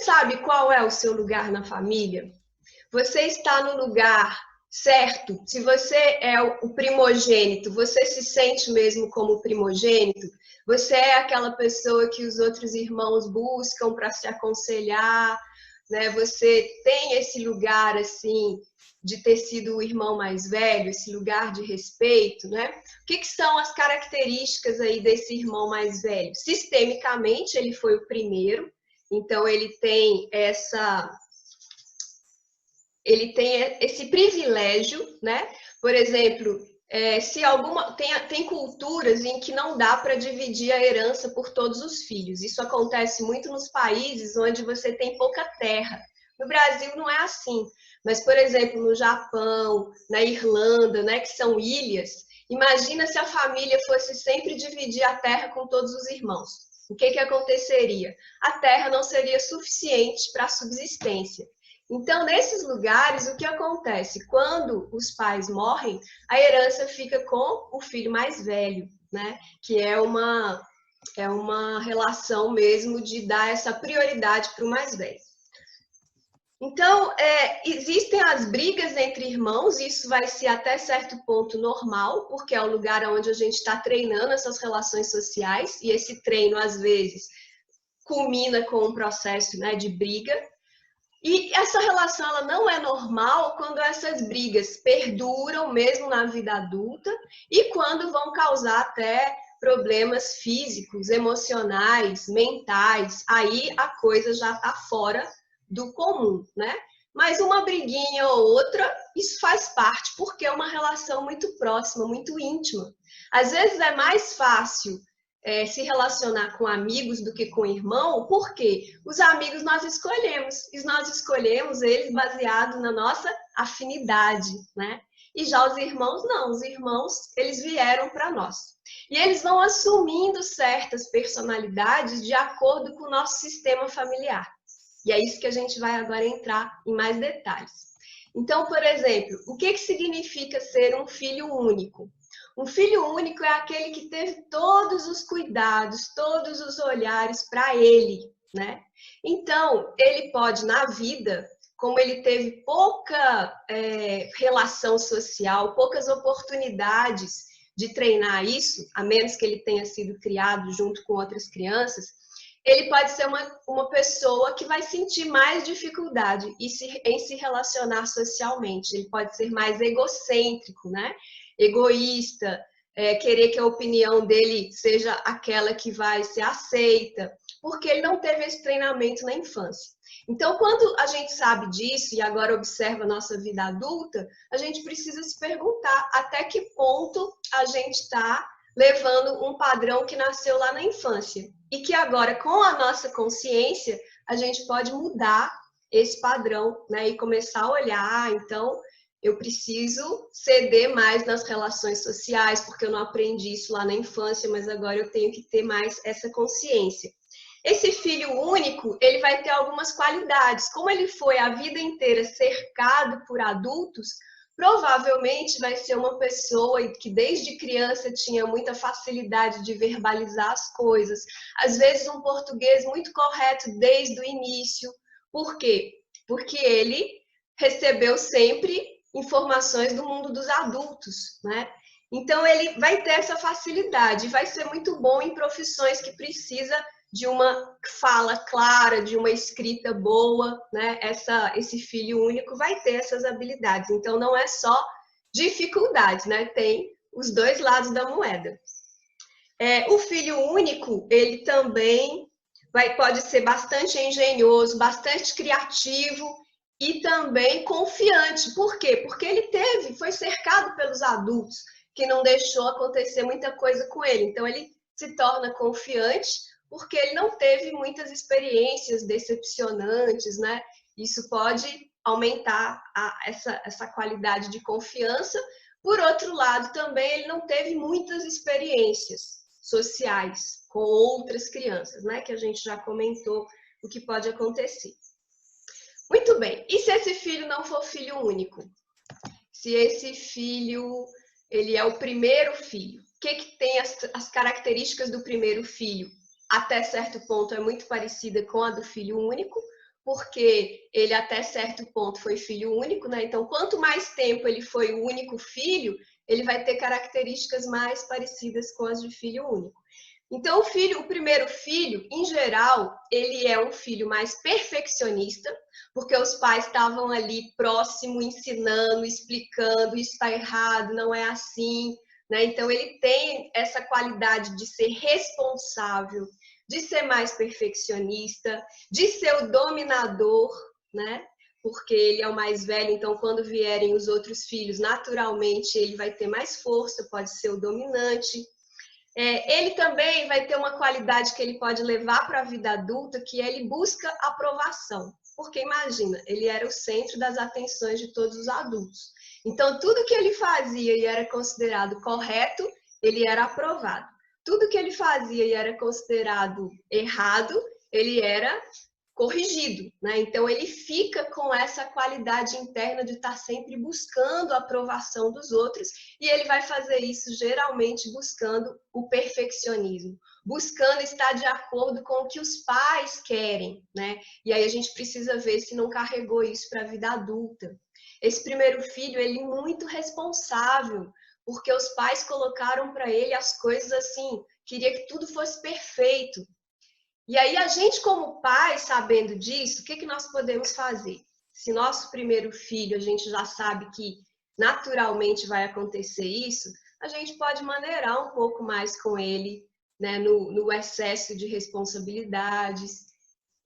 sabe qual é o seu lugar na família? Você está no lugar certo? Se você é o primogênito, você se sente mesmo como primogênito? Você é aquela pessoa que os outros irmãos buscam para se aconselhar, né? Você tem esse lugar assim de ter sido o irmão mais velho, esse lugar de respeito, né? O que são as características aí desse irmão mais velho? Sistemicamente, ele foi o primeiro, então ele tem esse privilégio, né? Por exemplo, se tem culturas em que não dá para dividir a herança por todos os filhos. Isso acontece muito nos países onde você tem pouca terra. No Brasil não é assim, mas, por exemplo, no Japão, na Irlanda, né, que são ilhas, imagina se a família fosse sempre dividir a terra com todos os irmãos. O que aconteceria? A terra não seria suficiente para a subsistência. Então, nesses lugares, o que acontece? Quando os pais morrem, a herança fica com o filho mais velho, né? Que é uma relação mesmo de dar essa prioridade para o mais velho. Então, existem as brigas entre irmãos, isso vai ser até certo ponto normal, porque é o lugar onde a gente está treinando essas relações sociais, e esse treino, às vezes, culmina com um processo, né, de briga. E essa relação ela não é normal quando essas brigas perduram mesmo na vida adulta e quando vão causar até problemas físicos, emocionais, mentais. Aí a coisa já está fora do comum, né? Mas uma briguinha ou outra, isso faz parte, porque é uma relação muito próxima, muito íntima. Às vezes é mais fácil se relacionar com amigos do que com irmão, porque os amigos nós escolhemos, e nós escolhemos eles baseado na nossa afinidade, né? E já os irmãos não, os irmãos, eles vieram para nós. E eles vão assumindo certas personalidades de acordo com o nosso sistema familiar. E é isso que a gente vai agora entrar em mais detalhes. Então, por exemplo, o que significa ser um filho único? Um filho único é aquele que teve todos os cuidados, todos os olhares para ele, né? Então, ele pode, na vida, como ele teve pouca relação social, poucas oportunidades de treinar isso, a menos que ele tenha sido criado junto com outras crianças, ele pode ser uma pessoa que vai sentir mais dificuldade em se relacionar socialmente. Ele pode ser mais egocêntrico, né? Egoísta, querer que a opinião dele seja aquela que vai ser aceita, porque ele não teve esse treinamento na infância. Então, quando a gente sabe disso e agora observa a nossa vida adulta, a gente precisa se perguntar até que ponto a gente está levando um padrão que nasceu lá na infância e que agora, com a nossa consciência, a gente pode mudar esse padrão, né? E começar a olhar, então, eu preciso ceder mais nas relações sociais, porque eu não aprendi isso lá na infância, mas agora eu tenho que ter mais essa consciência. Esse filho único, ele vai ter algumas qualidades. Como ele foi a vida inteira cercado por adultos, provavelmente vai ser uma pessoa que desde criança tinha muita facilidade de verbalizar as coisas. Às vezes um português muito correto desde o início. Por quê? Porque ele recebeu sempre informações do mundo dos adultos, né? Então ele vai ter essa facilidade, vai ser muito bom em profissões que precisa de uma fala clara, de uma escrita boa, né? Esse filho único vai ter essas habilidades. Então não é só dificuldade, né? Tem os dois lados da moeda. O filho único, ele também pode ser bastante engenhoso, bastante criativo e também confiante. Por quê? Porque ele foi cercado pelos adultos, que não deixou acontecer muita coisa com ele. Então, ele se torna confiante porque ele não teve muitas experiências decepcionantes, né? Isso pode aumentar essa qualidade de confiança. Por outro lado, também ele não teve muitas experiências sociais com outras crianças, né? Que a gente já comentou o que pode acontecer. Muito bem. E se esse filho não for filho único? Se esse filho, ele é o primeiro filho, o que tem as características do primeiro filho? Até certo ponto é muito parecida com a do filho único, porque ele até certo ponto foi filho único, né? Então, quanto mais tempo ele foi o único filho, ele vai ter características mais parecidas com as de filho único. Então, o primeiro filho, em geral, ele é um filho mais perfeccionista, porque os pais estavam ali próximo, ensinando, explicando, isso está errado, não é assim, né? Então, ele tem essa qualidade de ser responsável, de ser mais perfeccionista, de ser o dominador, né? Porque ele é o mais velho, então quando vierem os outros filhos, naturalmente ele vai ter mais força, pode ser o dominante. Ele também vai ter uma qualidade que ele pode levar para a vida adulta, que ele busca aprovação. Porque imagina, ele era o centro das atenções de todos os adultos. Então, tudo que ele fazia e era considerado correto, ele era aprovado. Tudo que ele fazia e era considerado errado, ele era corrigido, né? Então ele fica com essa qualidade interna de estar sempre buscando a aprovação dos outros e ele vai fazer isso geralmente buscando o perfeccionismo, buscando estar de acordo com o que os pais querem, né? E aí a gente precisa ver se não carregou isso para a vida adulta. Esse primeiro filho, ele é muito responsável, porque os pais colocaram para ele as coisas assim, queria que tudo fosse perfeito. E aí, a gente, como pai, sabendo disso, o que nós podemos fazer? Se nosso primeiro filho, a gente já sabe que naturalmente vai acontecer isso, a gente pode maneirar um pouco mais com ele, né, no excesso de responsabilidades.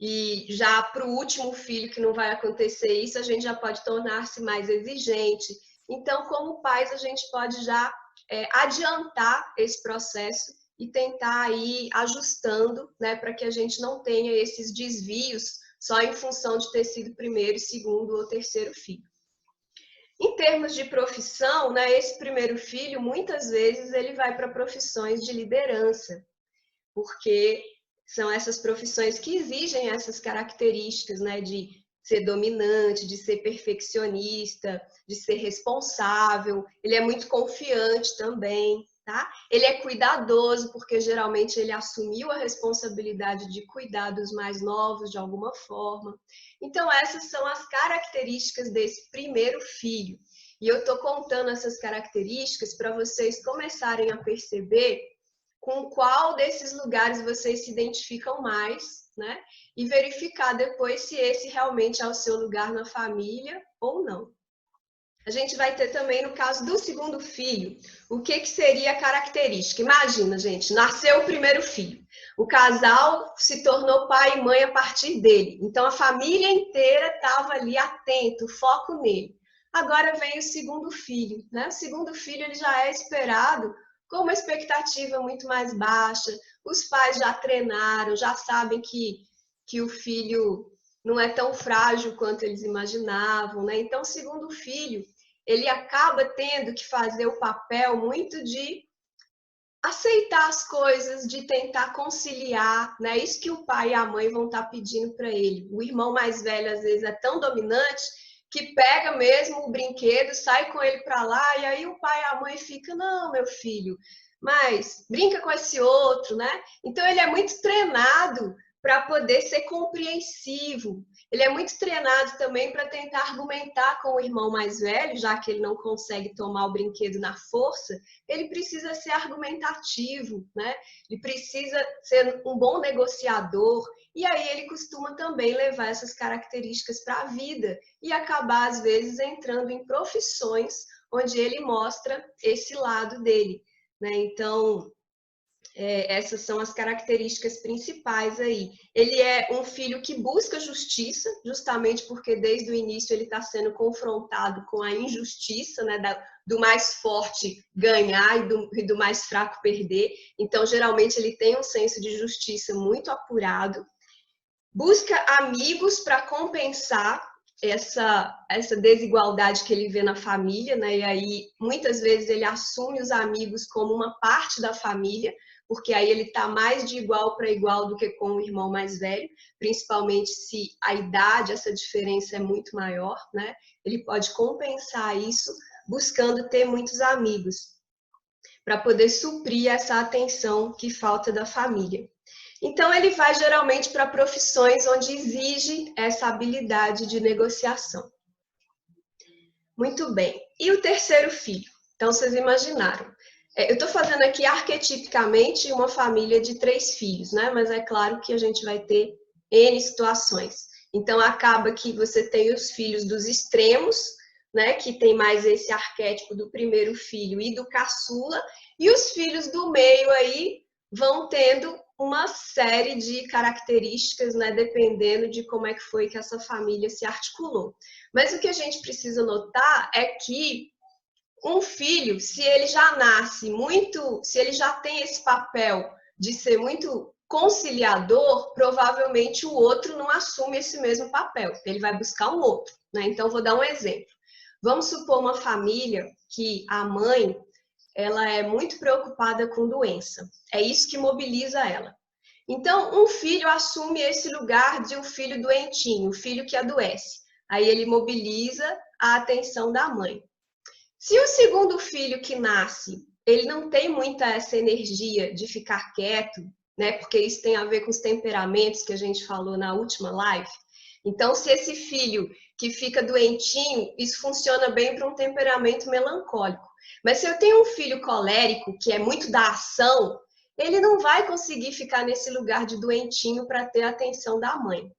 E já para o último filho, que não vai acontecer isso, a gente já pode tornar-se mais exigente. Então, como pais, a gente pode já adiantar esse processo e tentar ir ajustando, né, para que a gente não tenha esses desvios só em função de ter sido primeiro, segundo ou terceiro filho. Em termos de profissão, né, esse primeiro filho, muitas vezes, ele vai para profissões de liderança, porque são essas profissões que exigem essas características, né, de ser dominante, de ser perfeccionista, de ser responsável. Ele é muito confiante também, tá? Ele é cuidadoso, porque geralmente ele assumiu a responsabilidade de cuidar dos mais novos de alguma forma. Então, essas são as características desse primeiro filho. E eu estou contando essas características para vocês começarem a perceber com qual desses lugares vocês se identificam mais, né? E verificar depois se esse realmente é o seu lugar na família ou não. A gente vai ter também, no caso do segundo filho, o que seria a característica. Imagina, gente, nasceu o primeiro filho. O casal se tornou pai e mãe a partir dele. Então, a família inteira estava ali atento, foco nele. Agora vem o segundo filho, né? O segundo filho ele já é esperado com uma expectativa muito mais baixa. Os pais já treinaram, já sabem que o filho não é tão frágil quanto eles imaginavam, né? Então, o segundo filho, ele acaba tendo que fazer o papel muito de aceitar as coisas, de tentar conciliar, né? Isso que o pai e a mãe vão estar pedindo para ele. O irmão mais velho, às vezes, é tão dominante que pega mesmo o brinquedo, sai com ele para lá, e aí o pai e a mãe ficam, não, meu filho, mas brinca com esse outro, né? Então, ele é muito treinado para poder ser compreensivo. Ele é muito treinado também para tentar argumentar com o irmão mais velho, já que ele não consegue tomar o brinquedo na força, ele precisa ser argumentativo, né? Ele precisa ser um bom negociador, e aí ele costuma também levar essas características para a vida e acabar, às vezes, entrando em profissões onde ele mostra esse lado dele, né? Então, essas são as características principais aí. Ele é um filho que busca justiça, justamente porque desde o início ele está sendo confrontado com a injustiça, né, do mais forte ganhar e do mais fraco perder. Então, geralmente, ele tem um senso de justiça muito apurado. Busca amigos para compensar essa desigualdade que ele vê na família, né? E aí, muitas vezes, ele assume os amigos como uma parte da família, porque aí ele está mais de igual para igual do que com o irmão mais velho, principalmente se a idade, essa diferença é muito maior, né? Ele pode compensar isso buscando ter muitos amigos, para poder suprir essa atenção que falta da família. Então, ele vai geralmente para profissões onde exige essa habilidade de negociação. Muito bem. E o terceiro filho? Então, vocês imaginaram. Eu estou fazendo aqui arquetipicamente uma família de 3 filhos, né? Mas é claro que a gente vai ter N situações. Então, acaba que você tem os filhos dos extremos, né? Que tem mais esse arquétipo do primeiro filho e do caçula. E os filhos do meio aí vão tendo uma série de características, né? Dependendo de como é que foi que essa família se articulou. Mas o que a gente precisa notar é que um filho, se ele já nasce muito, se ele já tem esse papel de ser muito conciliador, provavelmente o outro não assume esse mesmo papel, ele vai buscar um outro, né? Então, vou dar um exemplo. Vamos supor uma família que a mãe, ela é muito preocupada com doença, é isso que mobiliza ela. Então, um filho assume esse lugar de um filho doentinho, o filho que adoece. Aí ele mobiliza a atenção da mãe. Se o segundo filho que nasce, ele não tem muita essa energia de ficar quieto, né? Porque isso tem a ver com os temperamentos que a gente falou na última live. Então, se esse filho que fica doentinho, isso funciona bem para um temperamento melancólico. Mas se eu tenho um filho colérico, que é muito da ação, ele não vai conseguir ficar nesse lugar de doentinho para ter a atenção da mãe.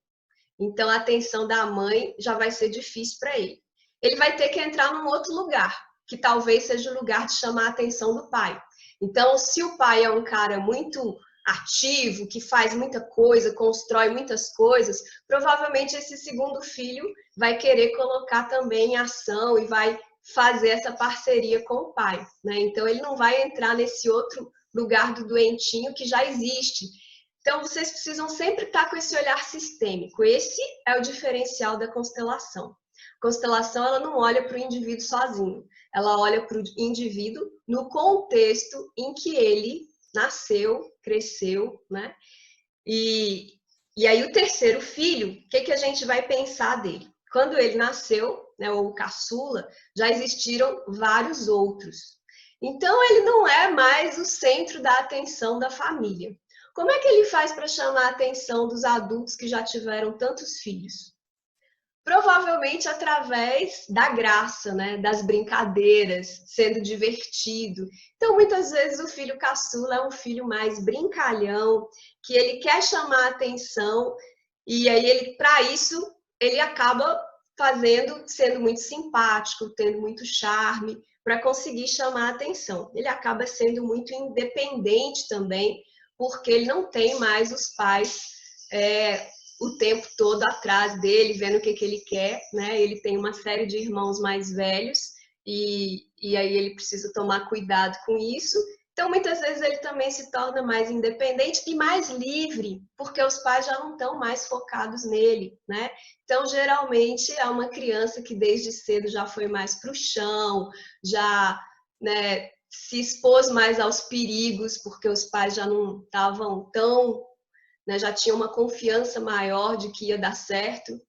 Então, a atenção da mãe já vai ser difícil para ele. Ele vai ter que entrar num outro lugar, que talvez seja o lugar de chamar a atenção do pai. Então, se o pai é um cara muito ativo, que faz muita coisa, constrói muitas coisas, provavelmente esse segundo filho vai querer colocar também em ação e vai fazer essa parceria com o pai, né? Então, ele não vai entrar nesse outro lugar do doentinho que já existe. Então, vocês precisam sempre estar com esse olhar sistêmico. Esse é o diferencial da constelação. A constelação, ela não olha para o indivíduo sozinho. Ela olha para o indivíduo no contexto em que ele nasceu, cresceu, né? E aí, o terceiro filho, o que a gente vai pensar dele? Quando ele nasceu, né, ou o caçula, já existiram vários outros. Então, ele não é mais o centro da atenção da família. Como é que ele faz para chamar a atenção dos adultos que já tiveram tantos filhos? Provavelmente através da graça, né? Das brincadeiras, sendo divertido. Então, muitas vezes, o filho caçula é um filho mais brincalhão, que ele quer chamar a atenção, e aí, para isso, ele acaba sendo muito simpático, tendo muito charme, para conseguir chamar a atenção. Ele acaba sendo muito independente também, porque ele não tem mais os pais o tempo todo atrás dele, vendo o que ele quer, né? Ele tem uma série de irmãos mais velhos e aí ele precisa tomar cuidado com isso. Então, muitas vezes ele também se torna mais independente e mais livre, porque os pais já não estão mais focados nele, né? Então, geralmente, é uma criança que desde cedo já foi mais para o chão, já, né, se expôs mais aos perigos, porque os pais já não estavam tão, né, já tinham uma confiança maior de que ia dar certo.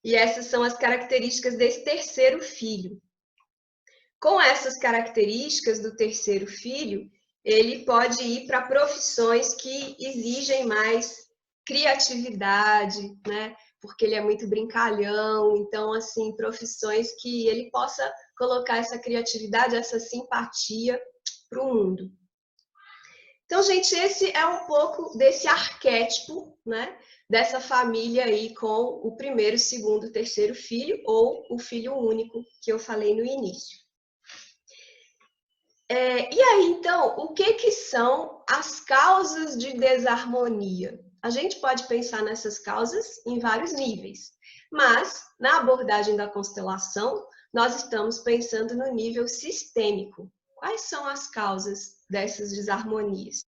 E essas são as características desse terceiro filho. Com essas características do terceiro filho, ele pode ir para profissões que exigem mais criatividade, né? Porque ele é muito brincalhão, então, assim, profissões que ele possa colocar essa criatividade, essa simpatia para o mundo. Então, gente, esse é um pouco desse arquétipo, né? Dessa família aí com o primeiro, segundo, terceiro filho, ou o filho único, que eu falei no início. E aí, então, o que são as causas de desarmonia? A gente pode pensar nessas causas em vários níveis, mas na abordagem da constelação, nós estamos pensando no nível sistêmico. Quais são as causas dessas desarmonias?